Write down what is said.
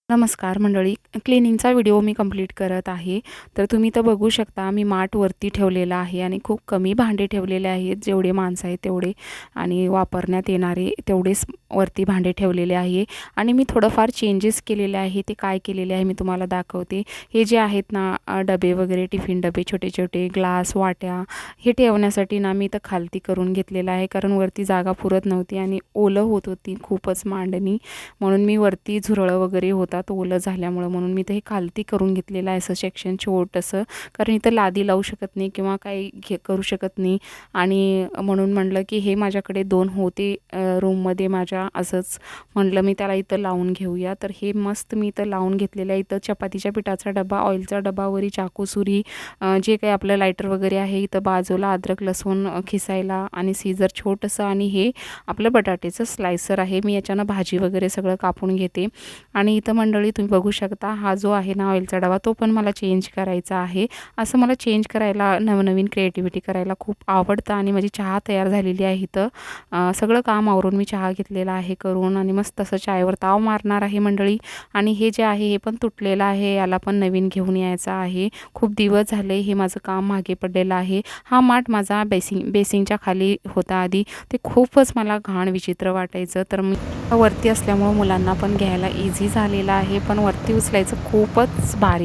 नमस्कार मंडळी, क्लिनिंगचा व्हिडिओ मी कंप्लीट करत आहे. तर तुम्ही तर बघू शकता मी माठ वरती ठेवलेला आहे आणि खूप कमी भांडे ठेवलेले आहेत. जेवढे माणसं आहेत तेवढे आणि वापरण्यात येणारे तेवढेच वरती भांडे ठेवलेले आहे. आणि मी थोडंफार चेंजेस केलेले आहे. ते काय केलेले आहे मी तुम्हाला दाखवते. हे जे आहेत ना डबे वगैरे, टिफिन डबे, छोटे छोटे ग्लास, वाट्या हे ठेवण्यासाठी ना मी इथं खालती करून घेतलेलं आहे. कारण वरती जागा पुरत नव्हती आणि ओलं होत होती खूपच मांडणी, म्हणून मी वरती झुरळं वगैरे होता तो ओलं झाल्यामुळं, म्हणून मी ते हे खालती करून घेतलेलं आहे असं सेक्शन छोटंसं. कारण इथं लादी लावू शकत नाही किंवा काही करू शकत नाही. आणि म्हणून म्हणलं की हे माझ्याकडे 2 होते रूममध्ये माझ्या, असंच म्हणलं मी त्याला इथं लावून घेऊया. तर हे मस्त मी इथं लावून घेतलेलं आहे. इथं चपातीच्या पिठाचा डबा, ऑइलचा डबा, वरी चाकू, सुरी, जे काही आपलं लायटर वगैरे आहे. इथं बाजूला अद्रक लसूण खिसायला आणि सीझर छोटंसं, आणि हे आपलं बटाट्याचं स्लायसर आहे. मी याच्यानं भाजी वगैरे सगळं कापून घेते. आणि इथं मंडळी तुम्ही बघू शकता हा जो आहे ना ऑइलचा डबा, तो पण मला चेंज करायचा आहे. असं मला चेंज करायला, नवनवीन क्रिएटिव्हिटी करायला खूप आवडतं. आणि माझी चहा तयार झालेली आहे. इथं सगळं काम आवरून मी चहा घेतलेला आहे करून, आणि मस्त असं चायवर ताव मारणार आहे मंडळी. आणि हे जे आहे हे पण तुटलेलं आहे, याला पण नवीन घेऊन यायचं आहे. खूप दिवस झाले हे माझं काम मागे पडलेलं आहे. हा माठ माझा बेसिंगच्या खाली होता आधी. ते खूपच मला घाण विचित्र वाटायचं. तर मी वरती असल्यामुळं मुलांना पण घ्यायला इझी झालेलं आहे. पण वरती उचलायचं खूपच भारी.